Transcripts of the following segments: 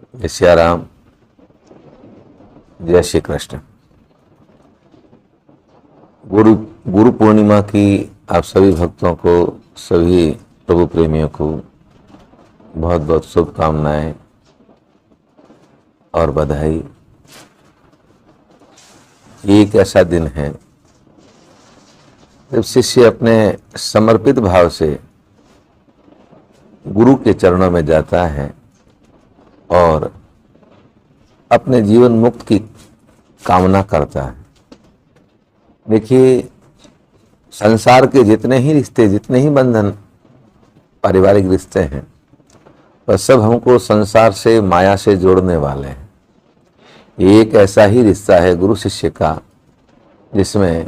जय सिया राम, जय श्री कृष्ण। गुरु पूर्णिमा की आप सभी भक्तों को, सभी प्रभु प्रेमियों को बहुत बहुत शुभकामनाएं और बधाई। ये एक ऐसा दिन है जब शिष्य अपने समर्पित भाव से गुरु के चरणों में जाता है और अपने जीवन मुक्त की कामना करता है। देखिए, संसार के जितने ही रिश्ते, जितने ही बंधन पारिवारिक रिश्ते हैं, वह सब हमको संसार से, माया से जोड़ने वाले हैं। ये एक ऐसा ही रिश्ता है गुरु शिष्य का, जिसमें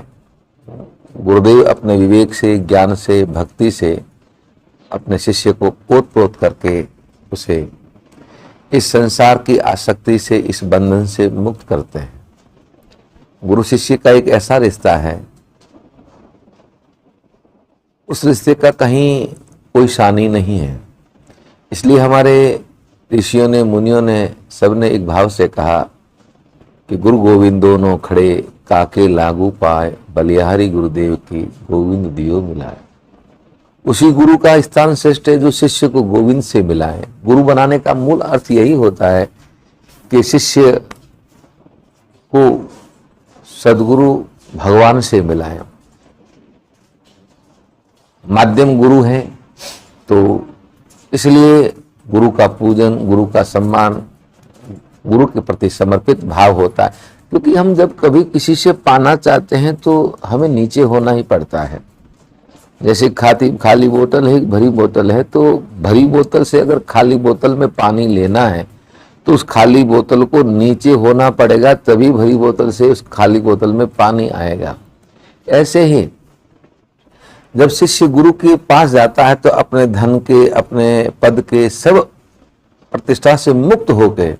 गुरुदेव अपने विवेक से, ज्ञान से, भक्ति से अपने शिष्य को ओत-प्रोत करके उसे इस संसार की आसक्ति से, इस बंधन से मुक्त करते हैं। गुरु शिष्य का एक ऐसा रिश्ता है, उस रिश्ते का कहीं कोई शानी नहीं है। इसलिए हमारे ऋषियों ने, मुनियों ने, सबने एक भाव से कहा कि गुरु गोविंद दोनों खड़े, काके लागू पाए, बलिहारी गुरुदेव की गोविंद दियो मिलाए। उसी गुरु का स्थान श्रेष्ठ है जो शिष्य को गोविंद से मिलाए। गुरु बनाने का मूल अर्थ यही होता है कि शिष्य को सद्गुरु भगवान से मिलाए। माध्यम गुरु है, तो इसलिए गुरु का पूजन, गुरु का सम्मान, गुरु के प्रति समर्पित भाव होता है। क्योंकि हम जब कभी किसी से पाना चाहते हैं तो हमें नीचे होना ही पड़ता है। जैसे खाली बोतल है, भरी बोतल है, तो भरी बोतल से अगर खाली बोतल में पानी लेना है तो उस खाली बोतल को नीचे होना पड़ेगा, तभी भरी बोतल से उस खाली बोतल में पानी आएगा। ऐसे ही जब शिष्य गुरु के पास जाता है तो अपने धन के, अपने पद के, सब प्रतिष्ठा से मुक्त होकर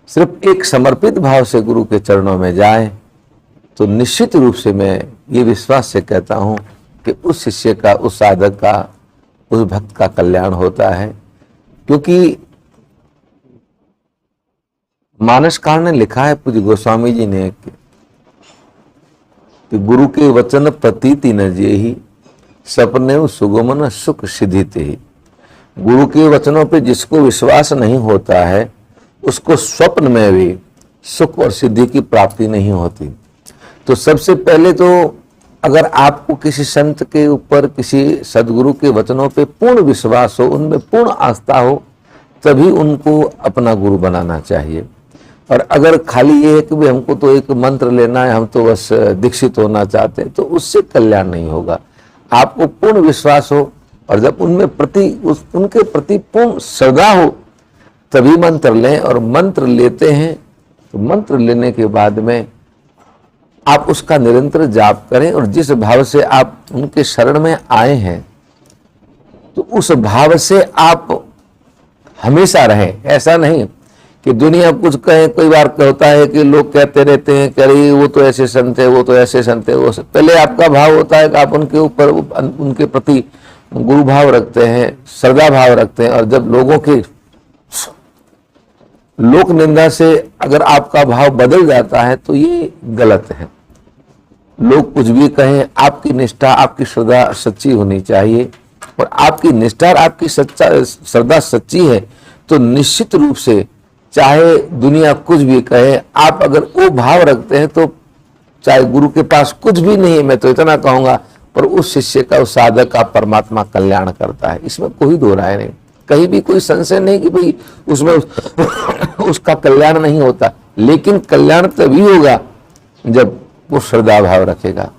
सिर्फ एक समर्पित भाव से गुरु के चरणों में जाए तो निश्चित रूप से मैं ये विश्वास से कहता हूँ कि उस शिष्य का, उस साधक का, उस भक्त का कल्याण होता है। क्योंकि मानसकार ने लिखा है, पूज्य गोस्वामी जी ने, कि गुरु के वचन प्रतीति न जेहि, सपने सुगमन सुख सिद्धिते ही। गुरु के वचनों पे जिसको विश्वास नहीं होता है, उसको स्वप्न में भी सुख और सिद्धि की प्राप्ति नहीं होती। तो सबसे पहले तो अगर आपको किसी संत के ऊपर, किसी सदगुरु के वचनों पे पूर्ण विश्वास हो, उनमें पूर्ण आस्था हो, तभी उनको अपना गुरु बनाना चाहिए। और अगर खाली ये है कि भी हमको तो एक मंत्र लेना है, हम तो बस दीक्षित होना चाहते हैं, तो उससे कल्याण नहीं होगा। आपको पूर्ण विश्वास हो और जब उनके प्रति पूर्ण श्रद्धा हो, तभी मंत्र लें। और मंत्र लेते हैं तो मंत्र लेने के बाद में आप उसका निरंतर जाप करें, और जिस भाव से आप उनके शरण में आए हैं तो उस भाव से आप हमेशा रहें। ऐसा नहीं कि दुनिया कुछ कहे, कई बार होता है कि लोग कहते रहते हैं कि अरे वो तो ऐसे संत है, वो तो ऐसे संत है। वो पहले आपका भाव होता है कि आप उनके ऊपर, उनके प्रति गुरु भाव रखते हैं, श्रद्धा भाव रखते हैं। और जब लोगों की लोक निंदा से अगर आपका भाव बदल जाता है तो ये गलत है। लोग कुछ भी कहें, आपकी निष्ठा, आपकी श्रद्धा सच्ची होनी चाहिए। और आपकी निष्ठा और आपकी श्रद्धा सच्ची है तो निश्चित रूप से चाहे दुनिया कुछ भी कहे, आप अगर वो भाव रखते हैं तो चाहे गुरु के पास कुछ भी नहीं है, मैं तो इतना कहूंगा, पर उस शिष्य का, उस साधक का परमात्मा कल्याण करता है। इसमें कोई दो राय नहीं, कहीं भी कोई संशय नहीं कि भाई उसमें उसका कल्याण नहीं होता। लेकिन कल्याण तभी होगा जब वो श्रद्धा भाव रखेगा।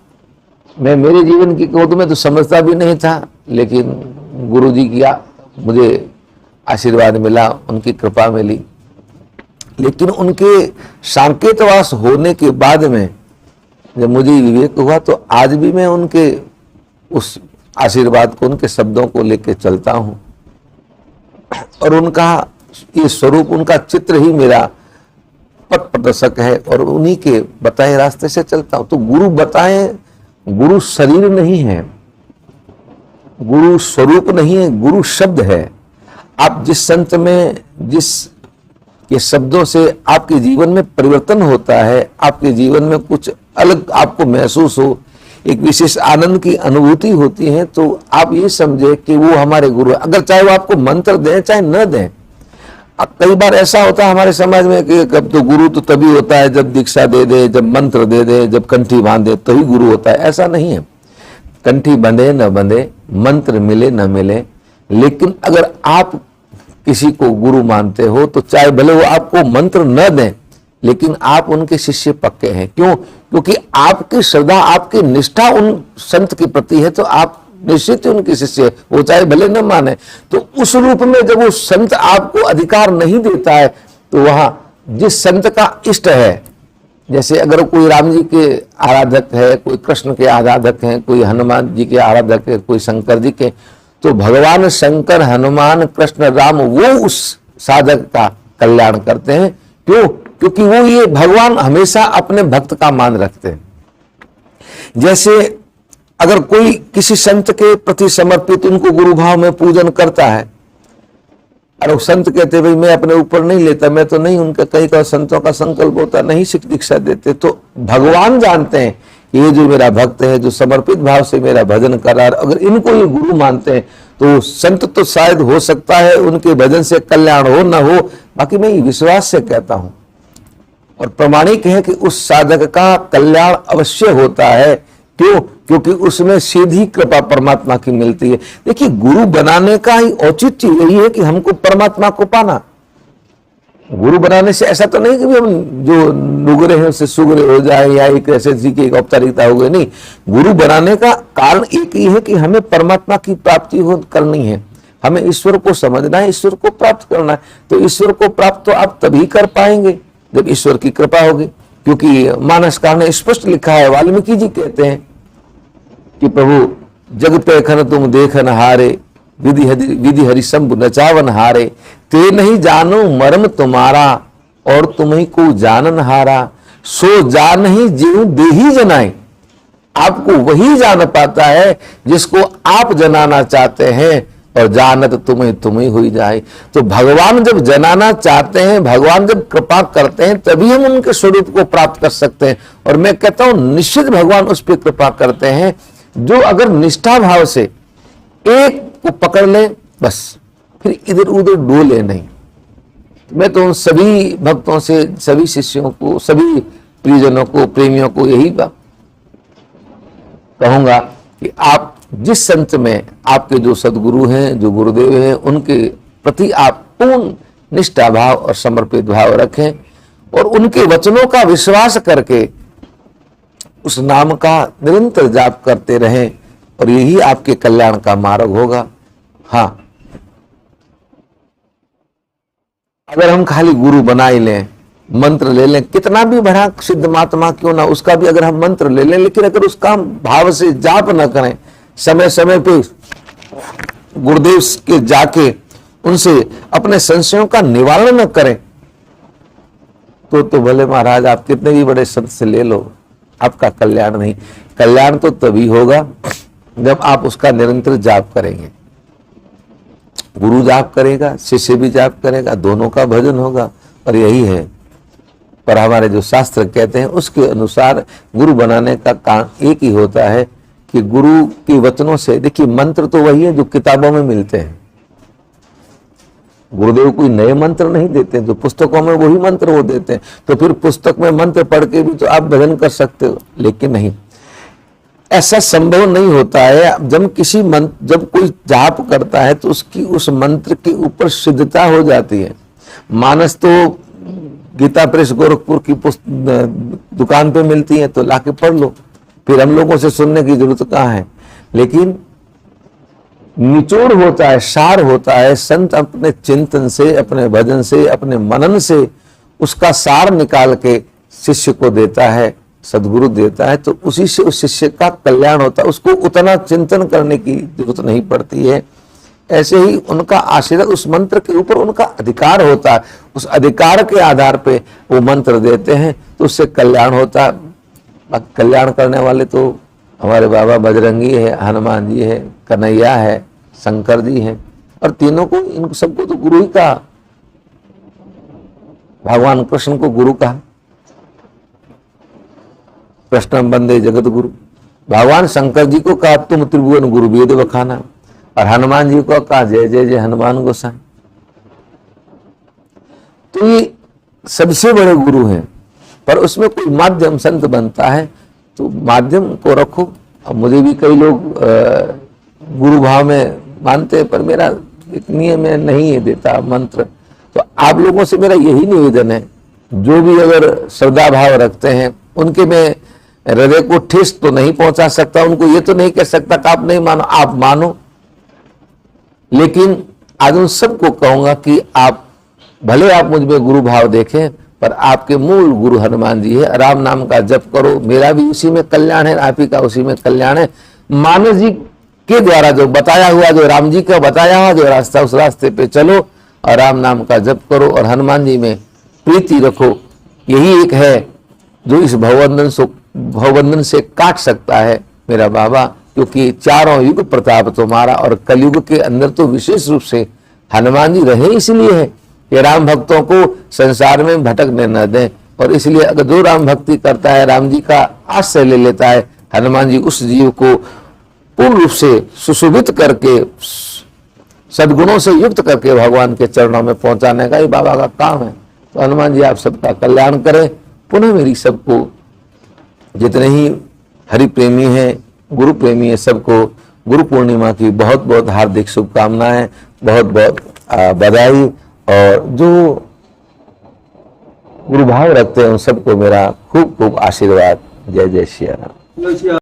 मैं मेरे जीवन की कहूँ तो मैं तो समझता भी नहीं था, लेकिन गुरु जी की मुझे आशीर्वाद मिला, उनकी कृपा मिली। लेकिन उनके सांकेतवास होने के बाद में जब मुझे विवेक हुआ तो आज भी मैं उनके उस आशीर्वाद को, उनके शब्दों को लेके चलता हूँ। और उनका ये स्वरूप, उनका चित्र ही मेरा पथ प्रदर्शक है और उन्हीं के बताए रास्ते से चलता हूं। तो गुरु बताए, गुरु शरीर नहीं है, गुरु स्वरूप नहीं है, गुरु शब्द है। आप जिस संत में, जिस ये शब्दों से आपके जीवन में परिवर्तन होता है, आपके जीवन में कुछ अलग आपको महसूस हो, एक विशेष आनंद की अनुभूति होती है, तो आप ये समझे कि वो हमारे गुरु, अगर चाहे वो आपको मंत्र दें चाहे न दें। कई बार ऐसा होता है हमारे समाज में कि कब तो गुरु तो तभी होता है जब दीक्षा दे दे, जब मंत्र दे दे, जब कंठी बांध दे तभी गुरु होता है। ऐसा नहीं है, कंठी बंधे न बंधे, मंत्र मिले न मिले, लेकिन अगर आप किसी को गुरु मानते हो तो चाहे भले वो आपको मंत्र न दें, लेकिन आप उनके शिष्य पक्के हैं। क्यों? क्योंकि आपकी श्रद्धा, आपकी निष्ठा उन संत के प्रति है, तो आप निश्चित ही उनके शिष्य, वो चाहे भले न माने। तो उस रूप में जब वो संत आपको अधिकार नहीं देता है, तो वहां जिस संत का इष्ट है, जैसे अगर कोई राम जी के आराधक है, कोई कृष्ण के आराधक हैं, कोई हनुमान जी के आराधक है, कोई शंकर जी के, तो भगवान शंकर, हनुमान, कृष्ण, राम वो उस साधक का कल्याण करते हैं। क्यों? क्योंकि वो ये भगवान हमेशा अपने भक्त का मान रखते हैं। जैसे अगर कोई किसी संत के प्रति समर्पित उनको गुरु भाव में पूजन करता है, और संत कहते भाई मैं अपने ऊपर नहीं लेता, मैं तो नहीं, उनका कई का संतों का संकल्प होता नहीं दीक्षा देते, तो भगवान जानते हैं ये जो मेरा भक्त है, जो समर्पित भाव से मेरा भजन कर रहा है, अगर इनको ये गुरु मानते हैं तो संत तो शायद हो सकता है उनके भजन से कल्याण हो ना हो, बाकी मैं विश्वास से कहता हूं और प्रमाणिक है कि उस साधक का कल्याण अवश्य होता है। क्यों? क्योंकि उसमें सीधी कृपा परमात्मा की मिलती है। देखिए, गुरु बनाने का ही औचित्य यही है कि हमको परमात्मा को पाना। गुरु बनाने से ऐसा तो नहीं कि हम जो नुगरे हैं उससे सुगरे हो जाए या एक ऐसे जी की एक औपचारिकता हो गई, नहीं। गुरु बनाने का कारण एक ही है कि हमें परमात्मा की प्राप्ति हो करनी है, हमें ईश्वर को समझना है, ईश्वर को प्राप्त करना है। तो ईश्वर को प्राप्त तो आप तभी कर पाएंगे जब ईश्वर की कृपा होगी, क्योंकि मानसकार ने स्पष्ट लिखा है, वाल्मीकि जी कहते हैं कि प्रभु जग पेखन तुम देखन हारे, विधि हरि शंभु नचावन हारे, ते नहीं जानो मर्म तुम्हारा और तुम्ही को जानन हारा, सो जान ही जीव देही जनाए। आपको वही जान पाता है जिसको आप जनाना चाहते हैं, और जानत तुम्हें हुई जाए। तो भगवान जब जनाना चाहते हैं, भगवान जब कृपा करते हैं, तभी हम उनके स्वरूप को प्राप्त कर सकते हैं। और मैं कहता हूं निश्चित भगवान उस पर कृपा करते हैं जो अगर निष्ठा भाव से एक को पकड़ ले, बस फिर इधर उधर डोले नहीं। मैं तो उन सभी भक्तों से, सभी शिष्यों को, सभी प्रियजनों को, प्रेमियों को यही कहूंगा कि आप जिस संत में आपके जो सदगुरु हैं, जो गुरुदेव हैं, उनके प्रति आप पूर्ण निष्ठा भाव और समर्पित भाव रखें और उनके वचनों का विश्वास करके उस नाम का निरंतर जाप करते रहें, और यही आपके कल्याण का मार्ग होगा। हाँ, अगर हम खाली गुरु बना ही लें, मंत्र ले लें, कितना भी बड़ा सिद्ध महात्मा क्यों ना, उसका भी अगर हम मंत्र ले लें, लेकिन अगर उसका हम भाव से जाप न करें, समय समय पे गुरुदेव के जाके उनसे अपने संशयों का निवारण न करें, तो भले महाराज आप कितने भी बड़े संत से ले लो, आपका कल्याण नहीं। कल्याण तो तभी होगा जब आप उसका निरंतर जाप करेंगे। गुरु जाप करेगा, शिष्य भी जाप करेगा, दोनों का भजन होगा, और यही है। पर हमारे जो शास्त्र कहते हैं उसके अनुसार गुरु बनाने का कारण एक ही होता है कि गुरु के वचनों से, देखिए मंत्र तो वही है जो किताबों में मिलते हैं। गुरुदेव कोई नए मंत्र नहीं देते, जो पुस्तकों में वही मंत्र वो देते हैं। तो फिर पुस्तक में मंत्र पढ़ के भी तो आप भजन कर सकते हो, लेकिन नहीं, ऐसा संभव नहीं होता है। जब कोई जाप करता है तो उसकी उस मंत्र के ऊपर सिद्धता हो जाती है। मानस तो गीता प्रेस गोरखपुर की दुकान पे मिलती है, तो लाके पढ़ लो, फिर हम लोगों से सुनने की जरूरत कहाँ है। लेकिन निचोड़ होता है, सार होता है, संत अपने चिंतन से, अपने भजन से, अपने मनन से उसका सार निकाल के शिष्य को देता है, सदगुरु देता है, तो उसी से उस शिष्य का कल्याण होता है। उसको उतना चिंतन करने की जरूरत नहीं पड़ती है। ऐसे ही उनका आशीर्वाद, उस मंत्र के ऊपर उनका अधिकार होता है, उस अधिकार के आधार पे वो मंत्र देते हैं, तो उससे कल्याण होता है। कल्याण करने वाले तो हमारे बाबा बजरंगी है, हनुमान जी है, कन्हैया है, शंकर जी हैं, और तीनों को, इन सबको तो गुरु ही का भगवान कृष्ण को गुरु कहा, कृष्णम वंदे जगत गुरु। भगवान शंकर जी को कहा तुम त्रिभुवन गुरु वेद बखाना, और हनुमान जी को कहा जय जय जय हनुमान गोसाई। तो ये सबसे बड़े गुरु हैं, पर उसमें कोई माध्यम संत बनता है तो माध्यम को रखो। अब मुझे भी कई लोग गुरु भाव में मानते हैं, पर मेरा एक नियम है, नहीं है देता मंत्र। तो आप लोगों से मेरा यही निवेदन है, जो भी अगर श्रद्धा भाव रखते हैं उनके में हृदय को ठेस तो नहीं पहुंचा सकता, उनको ये तो नहीं कह सकता कि आप नहीं मानो, आप मानो। लेकिन आज उन सबको कहूंगा कि आप भले आप मुझ में गुरु भाव देखें, पर आपके मूल गुरु हनुमान जी है। राम नाम का जप करो, मेरा भी उसी में कल्याण है, आप ही का उसी में कल्याण है। मानव जी के द्वारा जो बताया हुआ, जो राम जी का बताया हुआ जो रास्ता, उस रास्ते पे चलो और राम नाम का जप करो और हनुमान जी में प्रीति रखो। यही एक है जो इस भवबंधन से काट सकता है मेरा बाबा, क्योंकि चारों युग प्रताप तुम्हारा, और कलयुग के अंदर तो विशेष रूप से हनुमान जी रहे इसलिए है कि राम भक्तों को संसार में भटकने न दें। और इसलिए अगर जो राम भक्ति करता है, राम जी का आश्रय ले लेता है, हनुमान जी उस जीव को पूर्ण रूप से सुशोभित करके, सद्गुणों से युक्त करके भगवान के चरणों में पहुंचाने का ही बाबा का काम है। तो हनुमान जी आप सबका कल्याण करें। पुनः मेरी सबको, जितने ही हरि प्रेमी हैं, गुरु प्रेमी है, सबको गुरु पूर्णिमा की बहुत बहुत हार्दिक शुभकामनाएं, बहुत बहुत बधाई। और जो गुरु भाव रखते हैं उन सबको मेरा खूब खूब आशीर्वाद। जय जय श्री राम।